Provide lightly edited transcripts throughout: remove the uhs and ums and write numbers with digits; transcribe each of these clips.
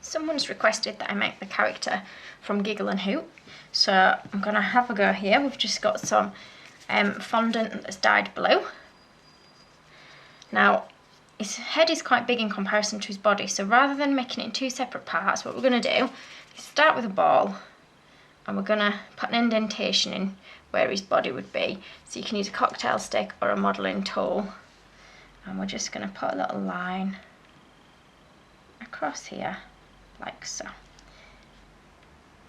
Someone's requested that I make the character from Giggle and Hoot, so I'm going to have a go here. We've just got some fondant that's dyed blue. Now, his head is quite big in comparison to his body, so rather than making it in two separate parts, what we're going to do is start with a ball, and we're going to put an indentation in where his body would be. So you can use a cocktail stick or a modelling tool, and we're just going to put a little line across here, like so,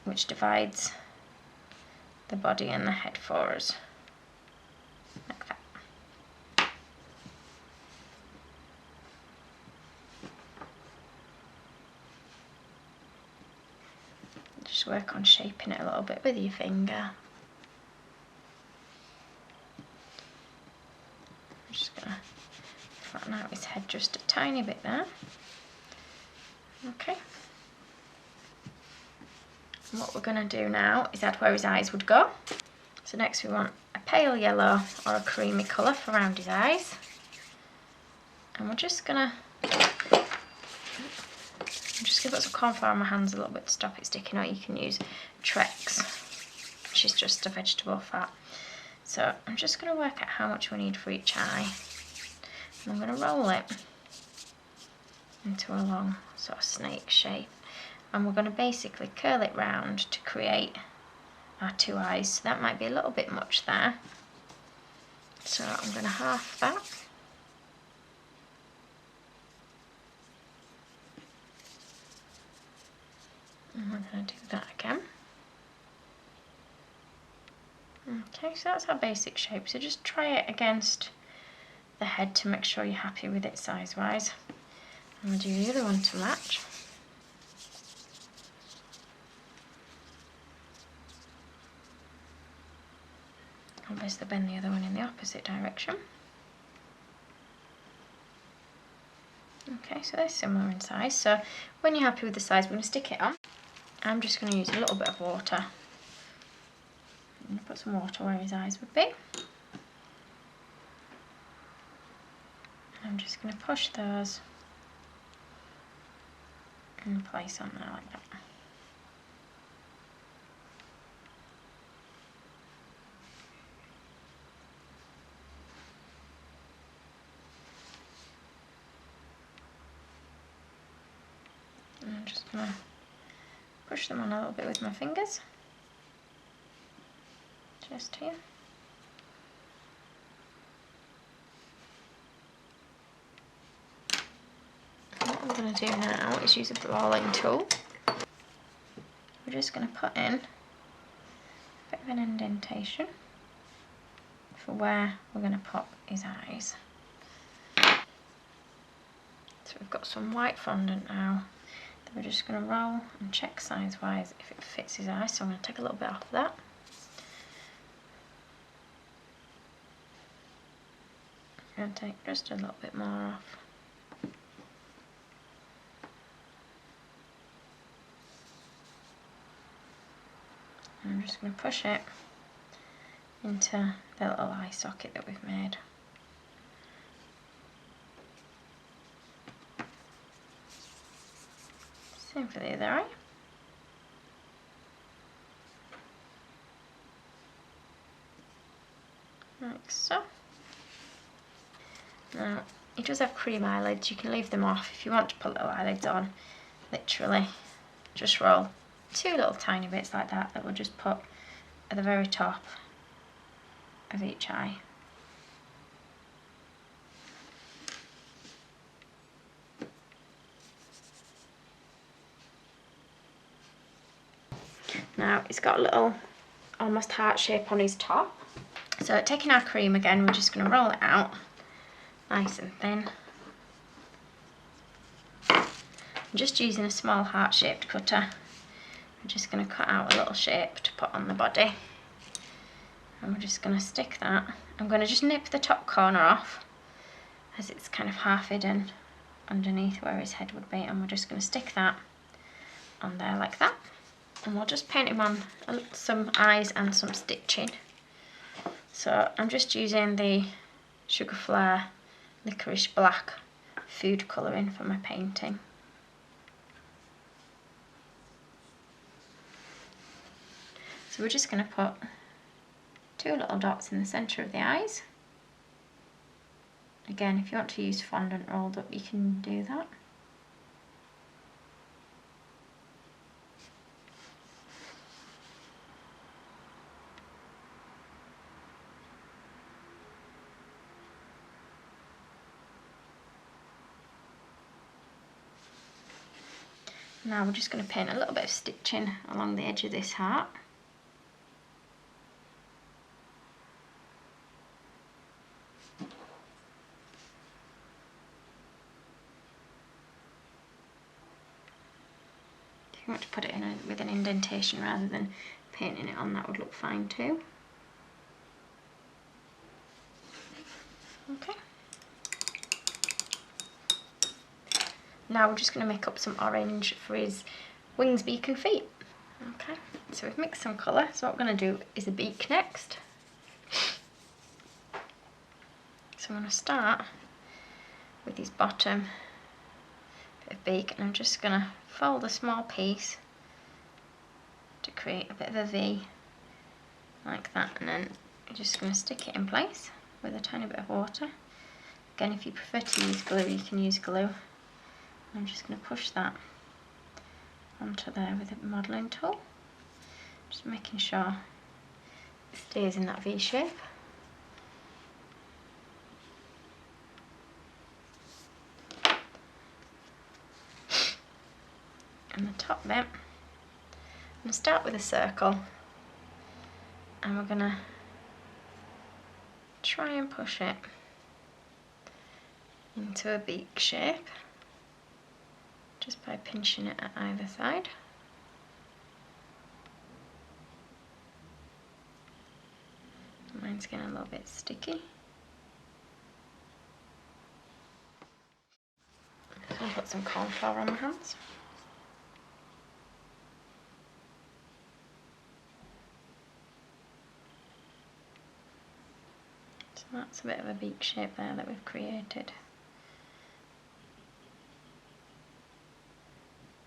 which divides the body and the head for us, like that. Just work on shaping it a little bit with your finger. I'm just going to flatten out his head just a tiny bit there. Okay. And what we're going to do now is add where his eyes would go. So next we want a pale yellow or a creamy colour for around his eyes. And we're just going to put some corn flour on my hands a little bit to stop it sticking out. You can use Trex, which is just a vegetable fat. So I'm just going to work out how much we need for each eye. And I'm going to roll it into a long sort of snake shape. And we're going to basically curl it round to create our two eyes. So that might be a little bit much there. So I'm going to half that. And we're going to do that again. Okay, so that's our basic shape. So just try it against the head to make sure you're happy with it size-wise. And we'll do the other one to match. Obviously bend the other one in the opposite direction. Okay, so they're similar in size. So when you're happy with the size, we're going to stick it on. I'm just going to use a little bit of water. I'm going to put some water where his eyes would be. I'm just going to push those in place on there like that. And I'm just going to push them on a little bit with my fingers. Just here. What I'm going to do now is use a balling tool. We're just going to put in a bit of an indentation for where we're going to pop his eyes. So we've got some white fondant now that we're just going to roll and check size-wise if it fits his eye. So I'm going to take a little bit off of that. I'm going to take just a little bit more off. I'm just going to push it into the little eye socket that we've made. Same for the other eye. Like so. Now, he does have cream eyelids. You can leave them off if you want to put little eyelids on. Literally, just roll two little tiny bits like that we'll just put at the very top of each eye. Now it's got a little almost heart shape on his top. So taking our cream again, we're just going to roll it out nice and thin. I'm just using a small heart shaped cutter. I'm just going to cut out a little shape to put on the body. And we're just going to stick that. I'm going to just nip the top corner off as it's kind of half hidden underneath where his head would be, and we're just going to stick that on there like that. And we'll just paint him on some eyes and some stitching. So I'm just using the Sugar Flare Licorice Black food colouring for my painting. So we're just going to put 2 little dots in the centre of the eyes. Again, if you want to use fondant rolled up, you can do that. Now we're just going to paint a little bit of stitching along the edge of this heart. If you want to put it in with an indentation rather than painting it on, that would look fine too. Okay. Now we're just going to make up some orange for his wings, beak and feet. Okay, so we've mixed some colour, so what we're going to do is a beak next. So I'm going to start with his bottom bit of beak, and I'm just going to fold a small piece to create a bit of a V, like that, and then you're just going to stick it in place with a tiny bit of water. Again, if you prefer to use glue, you can use glue. I'm just going to push that onto there with a modelling tool, just making sure it stays in that V shape. And the top bit, I'm going to start with a circle, and we're going to try and push it into a beak shape, just by pinching it at either side. Mine's getting a little bit sticky. So I'll put some corn flour on my hands. So that's a bit of a beak shape there that we've created.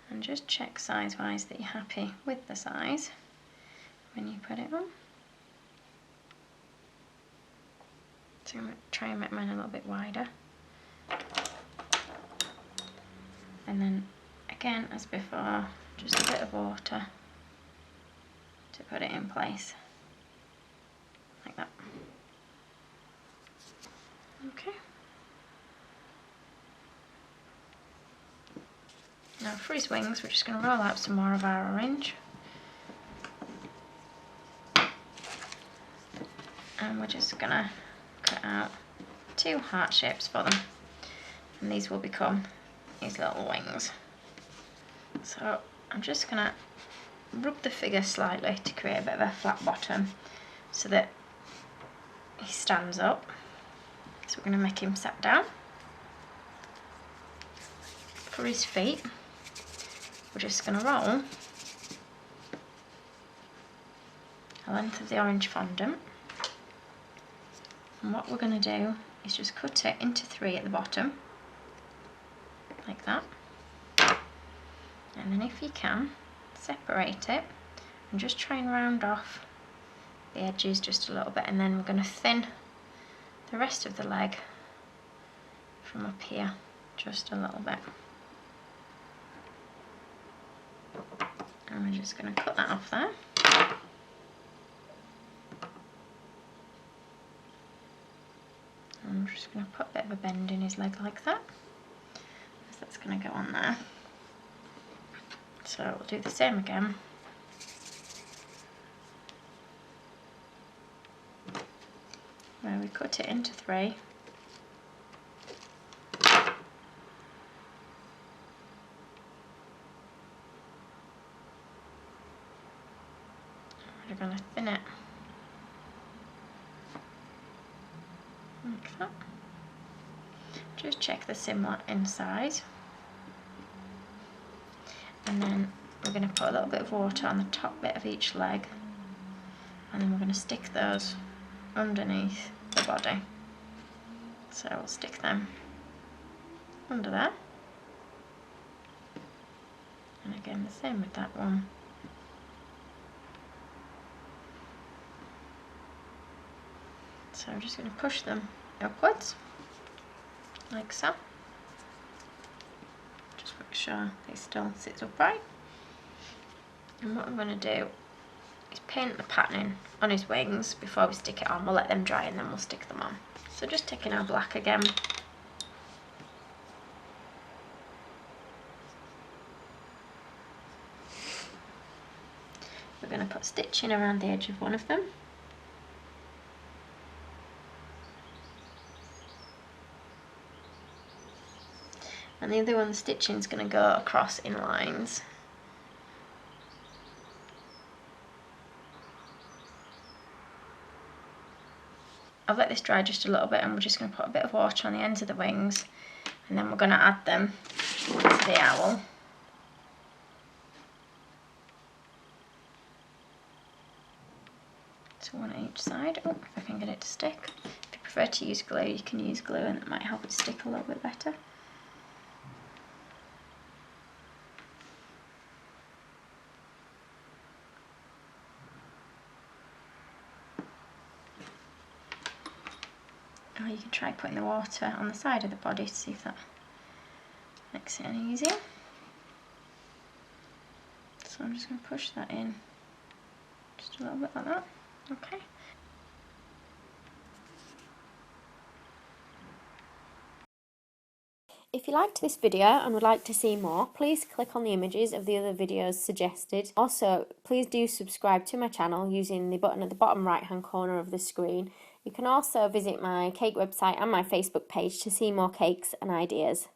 And just check size-wise that you're happy with the size when you put it on. So I'm going to try and make mine a little bit wider. And then again, as before, just a bit of water to put it in place, like that. Okay. Now for his wings, we're just going to roll out some more of our orange. And we're just going to cut out 2 heart shapes for them. And these will become his little wings. So I'm just going to rub the figure slightly to create a bit of a flat bottom so that he stands up. So we're going to make him sat down. For his feet, we're just going to roll the length of the orange fondant, and what we're going to do is just cut it into 3 at the bottom, like that, and then if you can, separate it and just try and round off the edges just a little bit, and then we're going to thin the rest of the leg from up here just a little bit. And we're just going to cut that off there. I'm just going to put a bit of a bend in his leg like that, because that's going to go on there. So we'll do the same again. Where we cut it into 3. We're going to thin it like that. Just check they're similar in size. And then we're going to put a little bit of water on the top bit of each leg, and then we're going to stick those underneath the body. So we'll stick them under there. And again the same with that one. So I'm just going to push them upwards, like so. Just make sure they still sit upright. And what I'm going to do is paint the pattern on his wings before we stick it on. We'll let them dry and then we'll stick them on. So just taking our black again. We're going to put stitching around the edge of one of them. And the other one, the stitching is going to go across in lines. I've let this dry just a little bit and we're just going to put a bit of water on the ends of the wings and then we're going to add them to the owl. So one on each side. Oh, if I can get it to stick. If you prefer to use glue, you can use glue and it might help it stick a little bit better. Or you can try putting the water on the side of the body to see if that makes it any easier. So I'm just going to push that in just a little bit like that. Okay. If you liked this video and would like to see more, please click on the images of the other videos suggested. Also, please do subscribe to my channel using the button at the bottom right hand corner of the screen. You can also visit my cake website and my Facebook page to see more cakes and ideas.